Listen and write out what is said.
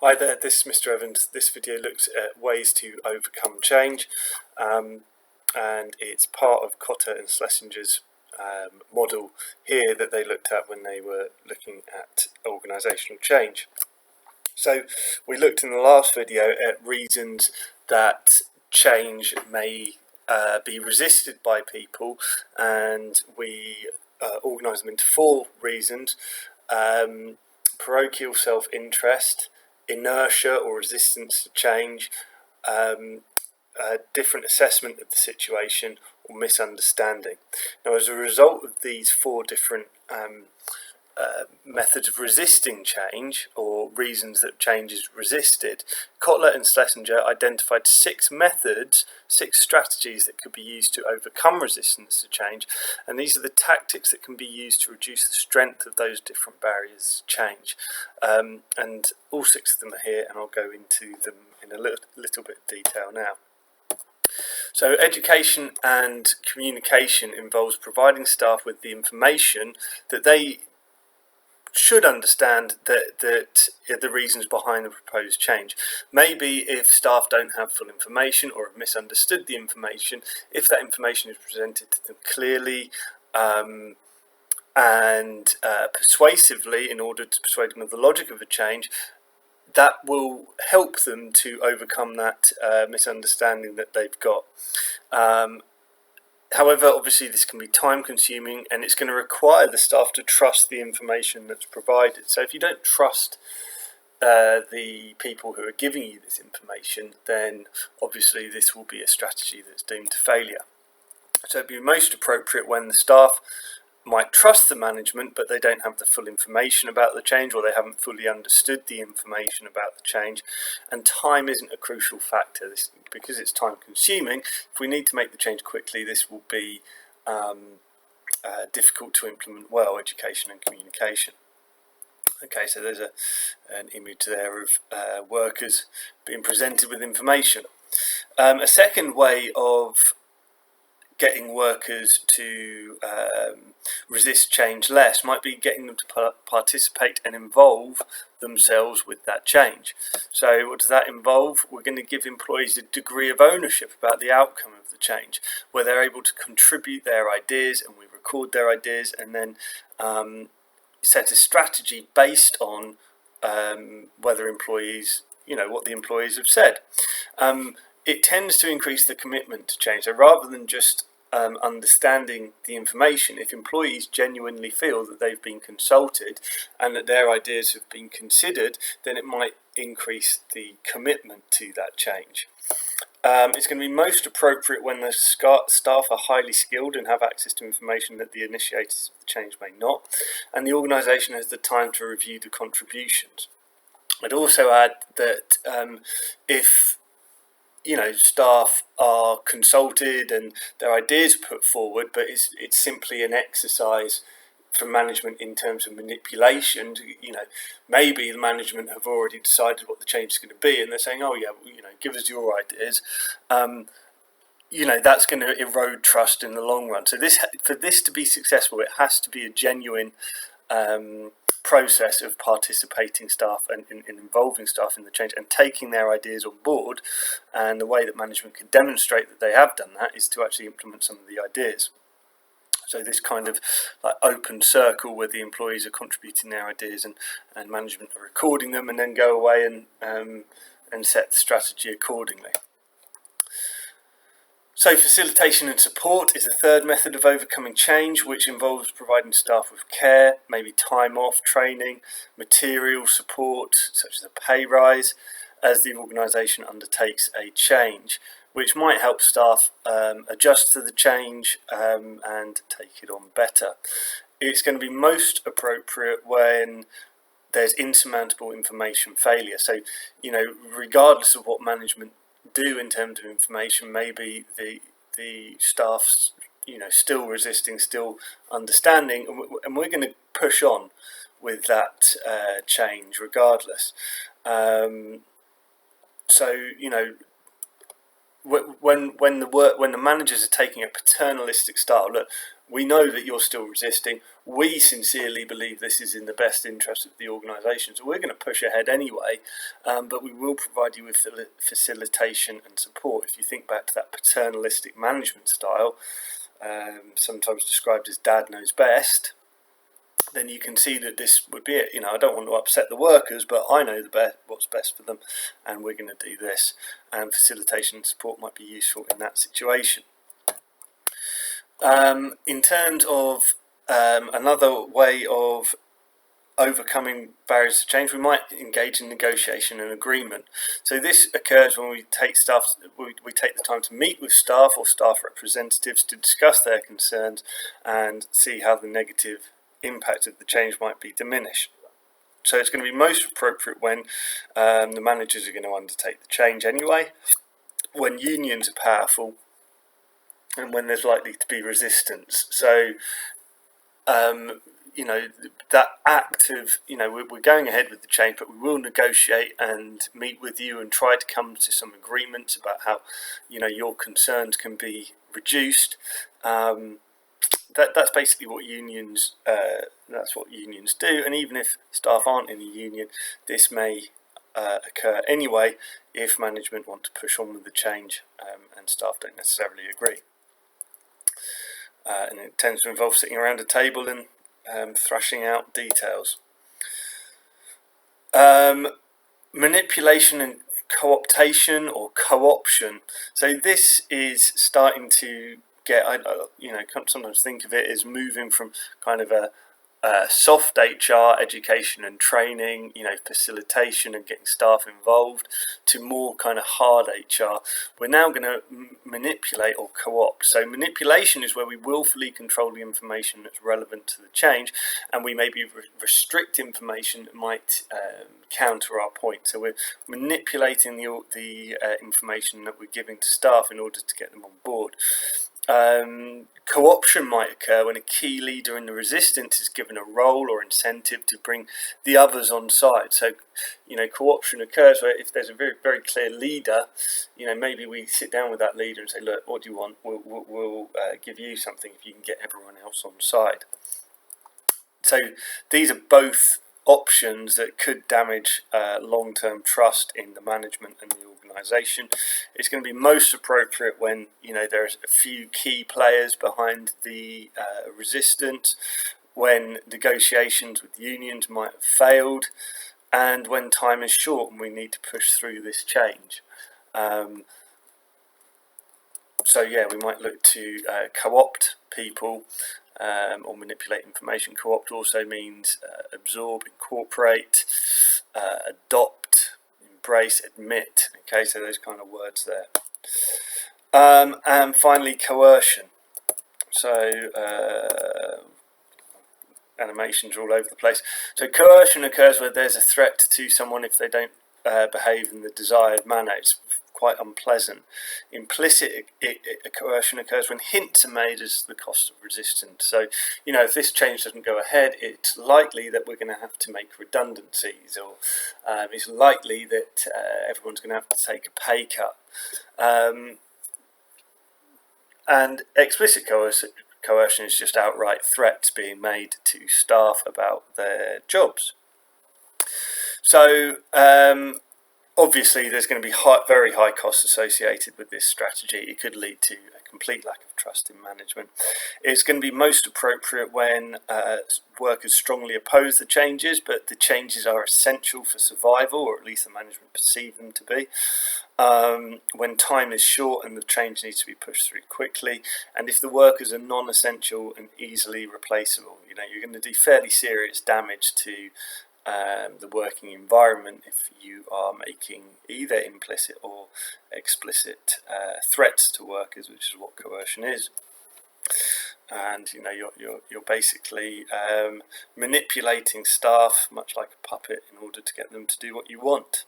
Hi there, this is Mr. Evans. This video looks at ways to overcome change, and it's part of Kotter and Schlesinger's model here that they looked at when they were looking at organisational change. So we looked in the last video at reasons that change may be resisted by people, and we organised them into four reasons: parochial self-interest, inertia or resistance to change, a different assessment of the situation, or misunderstanding. Now, as a result of these four different methods of resisting change, or reasons that change is resisted, Kotter and Schlesinger identified six strategies that could be used to overcome resistance to change, and these are the tactics that can be used to reduce the strength of those different barriers to change. And all six of them are here, and I'll go into them in a little bit of detail now. So education and communication involves providing staff with the information that they should understand that the reasons behind the proposed change. Maybe if staff don't have full information or have misunderstood the information, if that information is presented to them clearly and persuasively in order to persuade them of the logic of a change, that will help them to overcome that misunderstanding that they've got. However, obviously this can be time consuming, and it's going to require the staff to trust the information that's provided. So if you don't trust the people who are giving you this information, then obviously this will be a strategy that's doomed to failure. So it'd be most appropriate when the staff might trust the management, but they don't have the full information about the change, or they haven't fully understood the information about the change, and time isn't a crucial factor. Because it's time consuming, if we need to make the change quickly, this will be difficult to implement well, education and communication. Okay, so there's an image there of workers being presented with information. A second way of getting workers to resist change less might be getting them to participate and involve themselves with that change. So what does that involve? We're going to give employees a degree of ownership about the outcome of the change, where they're able to contribute their ideas, and we record their ideas and then set a strategy based on whether employees, what the employees have said. It tends to increase the commitment to change. So rather than just understanding the information, if employees genuinely feel that they've been consulted and that their ideas have been considered, then it might increase the commitment to that change. It's going to be most appropriate when the staff are highly skilled and have access to information that the initiators of the change may not, and the organisation has the time to review the contributions. I'd also add that if staff are consulted and their ideas put forward, but it's simply an exercise for management in terms of manipulation. Maybe the management have already decided what the change is going to be, and they're saying, "Oh yeah, give us your ideas." That's going to erode trust in the long run. So for this to be successful, it has to be a genuine process of participating staff and involving staff in the change and taking their ideas on board. And the way that management can demonstrate that they have done that is to actually implement some of the ideas. So this kind of like open circle where the employees are contributing their ideas and management are recording them, and then go away and set the strategy accordingly. So facilitation and support is a third method of overcoming change, which involves providing staff with care, maybe time off, training, material support such as a pay rise, as the organisation undertakes a change, which might help staff adjust to the change and take it on better. It's going to be most appropriate when there's insurmountable information failure. So, regardless of what management do in terms of information, maybe the staff's still resisting, still understanding, and we're going to push on with that change regardless. So when the managers are taking a paternalistic style, look, we know that you're still resisting. We sincerely believe this is in the best interest of the organisation, so we're going to push ahead anyway. But we will provide you with facilitation and support. If you think back to that paternalistic management style, sometimes described as "Dad knows best," then you can see that this would be it. I don't want to upset the workers, but I know what's best for them, and we're going to do this. And facilitation and support might be useful in that situation. In terms of another way of overcoming barriers to change, we might engage in negotiation and agreement. So this occurs when we take the time to meet with staff or staff representatives to discuss their concerns and see how the negative impact of the change might be diminished. So it's going to be most appropriate when the managers are going to undertake the change anyway, when unions are powerful, and when there's likely to be resistance. So that act of, we're going ahead with the change, but we will negotiate and meet with you and try to come to some agreements about how, your concerns can be reduced. That's basically what unions do. And even if staff aren't in a union, this may occur anyway if management want to push on with the change and staff don't necessarily agree. And it tends to involve sitting around a table and thrashing out details. Manipulation and co-optation or co-option. So this is starting to get, sometimes think of it as moving from kind of a soft HR, education and training, facilitation and getting staff involved, to more kind of hard HR. We're now going to manipulate or co-opt. So manipulation is where we willfully control the information that's relevant to the change, and we maybe restrict information that might counter our point. So we're manipulating the information that we're giving to staff in order to get them on board. Co-option might occur when a key leader in the resistance is given a role or incentive to bring the others on side. So, co-option occurs where if there's a very, very clear leader, maybe we sit down with that leader and say, look, what do you want? We'll give you something if you can get everyone else on side. So these are both options that could damage long-term trust in the management and the organisation. It's going to be most appropriate when there's a few key players behind the resistance, when negotiations with unions might have failed, and when time is short and we need to push through this change. We might look to co-opt people or manipulate information. Co-opt also means absorb, incorporate, adopt, embrace, admit. Okay, so those kind of words there. And finally, coercion. So animations are all over the place. So coercion occurs where there's a threat to someone if they don't behave in the desired manner. It's quite unpleasant. Implicit coercion occurs when hints are made as the cost of resistance. So, if this change doesn't go ahead, it's likely that we're going to have to make redundancies, or it's likely that everyone's going to have to take a pay cut. And explicit coercion is just outright threats being made to staff about their jobs. So, obviously, there's going to be very high costs associated with this strategy. It could lead to a complete lack of trust in management. It's going to be most appropriate when workers strongly oppose the changes, but the changes are essential for survival, or at least the management perceive them to be. When time is short and the change needs to be pushed through quickly, and if the workers are non-essential and easily replaceable, you're going to do fairly serious damage to the working environment if you are making either implicit or explicit threats to workers, which is what coercion is. And you're basically manipulating staff much like a puppet in order to get them to do what you want.